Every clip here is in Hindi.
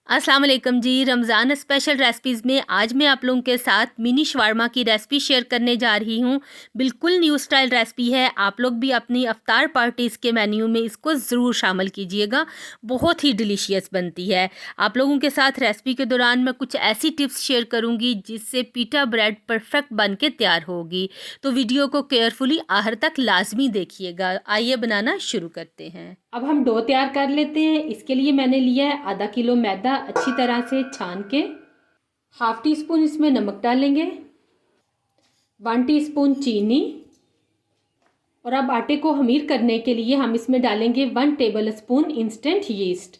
अस्सलाम वालेकुम जी। रमज़ान स्पेशल रेसिपीज़ में आज मैं आप लोगों के साथ मिनी शवारमा की रेसिपी शेयर करने जा रही हूँ। बिल्कुल न्यू स्टाइल रेसिपी है। आप लोग भी अपनी अफ्तार पार्टीज़ के मेन्यू में इसको ज़रूर शामिल कीजिएगा। बहुत ही डिलीशियस बनती है। आप लोगों के साथ रेसिपी के दौरान मैं कुछ ऐसी टिप्स शेयर करूँगी जिससे पीटा ब्रेड परफेक्ट बन के तैयार होगी। तो वीडियो को केयरफुली आखिर तक लाजमी देखिएगा। आइए बनाना शुरू करते हैं। अब हम डो तैयार कर लेते हैं। इसके लिए मैंने लिया है आधा किलो मैदा अच्छी तरह से छान के। हाफ टी स्पून इसमें नमक डालेंगे, 1 टीस्पून चीनी, और अब आटे को खमीर करने के लिए हम इसमें डालेंगे 1 tablespoon instant yeast.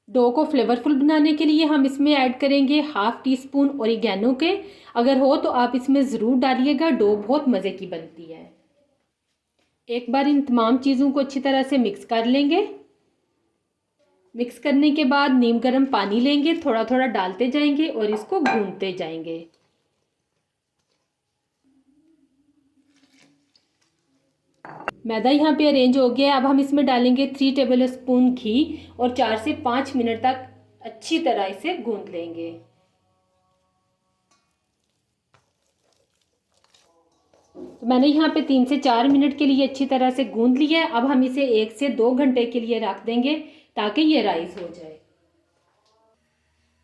Dough को फ्लेवरफुल बनाने के लिए हम इसमें ऐड करेंगे हाफ टी स्पून ओरिगेनो के। अगर हो तो आप इसमें ज़रूर डालिएगा, डो बहुत मज़े की बनती है। एक बार इन तमाम चीज़ों को अच्छी तरह से मिक्स कर लेंगे। मिक्स करने के बाद नीम गर्म पानी लेंगे, थोड़ा थोड़ा डालते जाएंगे और इसको भूनते जाएंगे। मैदा यहाँ पे अरेंज हो गया है। अब हम इसमें डालेंगे 3 टेबल स्पून घी और 4 से 5 मिनट तक अच्छी तरह इसे गूंद लेंगे। तो मैंने यहाँ पे 3 से 4 मिनट के लिए अच्छी तरह से गूंद लिया है। अब हम इसे 1 से 2 घंटे के लिए रख देंगे ताकि ये राइस हो जाए।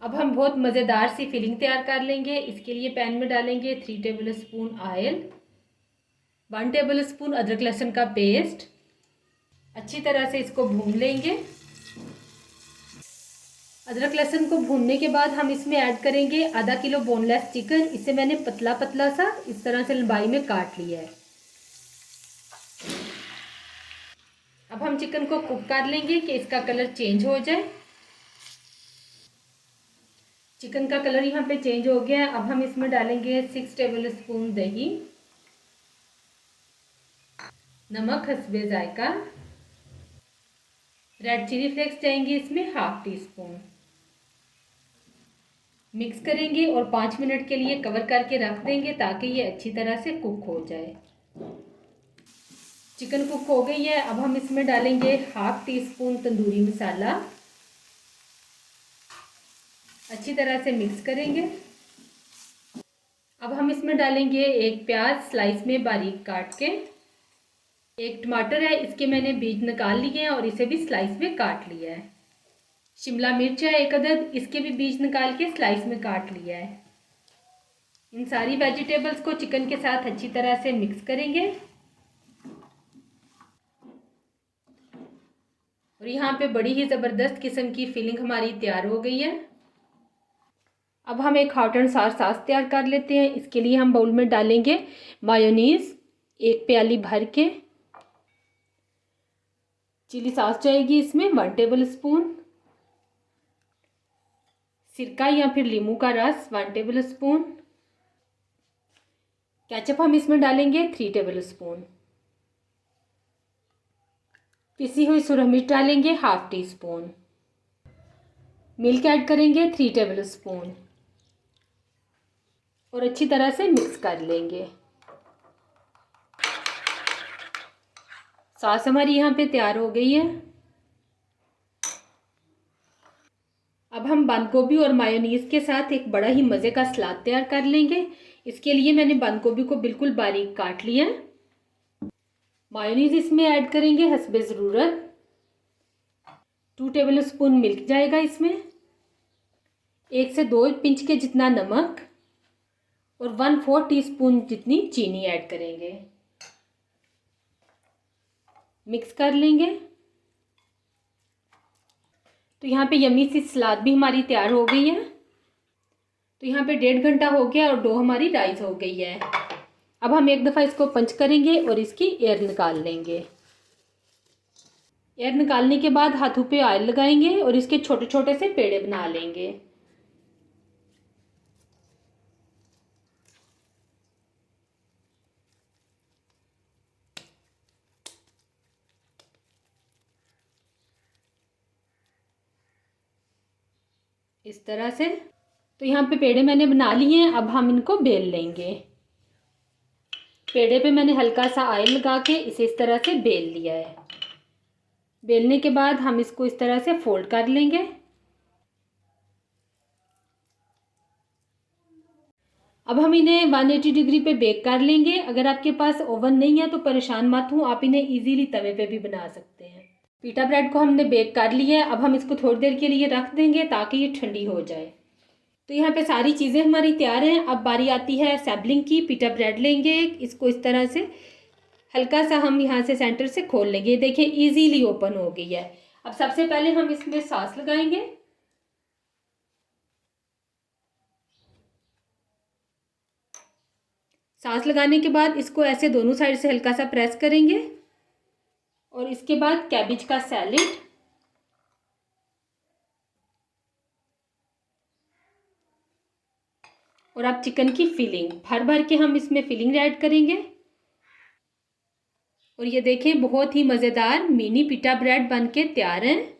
अब हम बहुत मज़ेदार सी फिलिंग तैयार कर लेंगे। इसके लिए पैन में डालेंगे 3 table spoon oil, 1 table spoon अदरक लहसुन का पेस्ट। अच्छी तरह से इसको भून लेंगे। अदरक लहसुन को भूनने के बाद हम इसमें ऐड करेंगे आधा किलो बोनलेस चिकन। इसे मैंने पतला पतला सा इस तरह से लंबाई में काट लिया है। अब हम चिकन को कुक कर लेंगे कि इसका कलर चेंज हो जाए। चिकन का कलर यहाँ पे चेंज हो गया है। अब हम इसमें डालेंगे 6 टेबल स्पून दही, नमक हस्बे जायका, रेड चिली फ्लेक्स जाएंगे इसमें हाफ टी स्पून। मिक्स करेंगे और 5 मिनट के लिए कवर करके रख देंगे ताकि ये अच्छी तरह से कुक हो जाए। चिकन कुक हो गई है। अब हम इसमें डालेंगे half tea spoon tandoori masala. अच्छी तरह से मिक्स करेंगे। अब हम इसमें डालेंगे एक प्याज स्लाइस में बारीक काट के। एक टमाटर है, इसके मैंने बीज निकाल लिए हैं और इसे भी स्लाइस में काट लिया है। शिमला मिर्च है एक अदद, इसके भी बीज निकाल के स्लाइस में काट लिया है। इन सारी वेजिटेबल्स को चिकन के साथ अच्छी तरह से मिक्स करेंगे। और यहाँ पे बड़ी ही ज़बरदस्त किस्म की फिलिंग हमारी तैयार हो गई है। अब हम एक हॉट एंड सार सॉस तैयार कर लेते हैं। इसके लिए हम बाउल में डालेंगे मायोनीज़ 1 प्याली भर के, चिली सॉस जाएगी इसमें 1 टेबल स्पून, सिरका या फिर नींबू का रस 1 टेबल स्पून, केचप हम इसमें डालेंगे 3 टेबल स्पून, पिसी हुई सुरख मिर्च डालेंगे half tea spoon, milk add करेंगे 3 टेबल स्पून और अच्छी तरह से मिक्स कर लेंगे। सॉस हमारी यहाँ पे तैयार हो गई है। अब हम बंद गोभी और मायोनीज के साथ एक बड़ा ही मज़े का सलाद तैयार कर लेंगे। इसके लिए मैंने बंद गोभी को बिल्कुल बारीक काट लिया है। मायोनीज इसमें ऐड करेंगे हस्बे ज़रूरत। 2 टेबल स्पून मिल्क जाएगा इसमें, 1 से 2 पिंच के जितना नमक और 1/4 टीस्पून जितनी चीनी ऐड करेंगे। मिक्स कर लेंगे। तो यहाँ पे यम्मी सी सलाद भी हमारी तैयार हो गई है। तो यहाँ पे 1.5 घंटा हो गया और डो हमारी राइस हो गई है। अब हम एक दफ़ा इसको पंच करेंगे और इसकी एयर निकाल लेंगे। एयर निकालने के बाद हाथों पे ऑयल लगाएंगे और इसके छोटे छोटे से पेड़े बना लेंगे। इस तरह से। तो यहाँ पे पेड़े मैंने बना लिए हैं। अब हम इनको बेल लेंगे। पेड़े पे मैंने हल्का सा ऑयल लगा के इसे इस तरह से बेल लिया है। बेलने के बाद हम इसको इस तरह से फोल्ड कर लेंगे। अब हम इन्हें 180 डिग्री पे बेक कर लेंगे। अगर आपके पास ओवन नहीं है तो परेशान मत हो, आप इन्हें इजीली तवे पे भी बना सकते हैं। पिटा ब्रेड को हमने बेक कर लिया है। अब हम इसको थोड़ी देर के लिए रख देंगे ताकि ये ठंडी हो जाए। तो यहाँ पे सारी चीज़ें हमारी तैयार हैं। अब बारी आती है सैम्पलिंग की। पिटा ब्रेड लेंगे, इसको इस तरह से हल्का सा हम यहाँ से सेंटर से खोल लेंगे। देखिए इजीली ओपन हो गई है। अब सबसे पहले हम इसमें सॉस लगाएंगे। सॉस लगाने के बाद इसको ऐसे दोनों साइड से हल्का सा प्रेस करेंगे और इसके बाद कैबेज का सैलेड और अब चिकन की फिलिंग भर भर के हम इसमें फिलिंग ऐड करेंगे। और ये देखें बहुत ही मज़ेदार मिनी पिटा ब्रेड बन के तैयार हैं।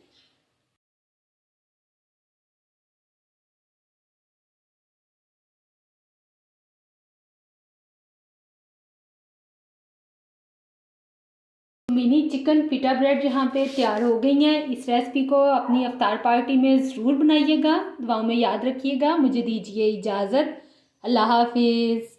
मिनी चिकन पिटा ब्रेड यहाँ पे तैयार हो गई हैं। इस रेसिपी को अपनी अफ्तार पार्टी में ज़रूर बनाइएगा। दुआओं में याद रखिएगा। मुझे दीजिए इजाज़त। अल्लाह हाफिज़।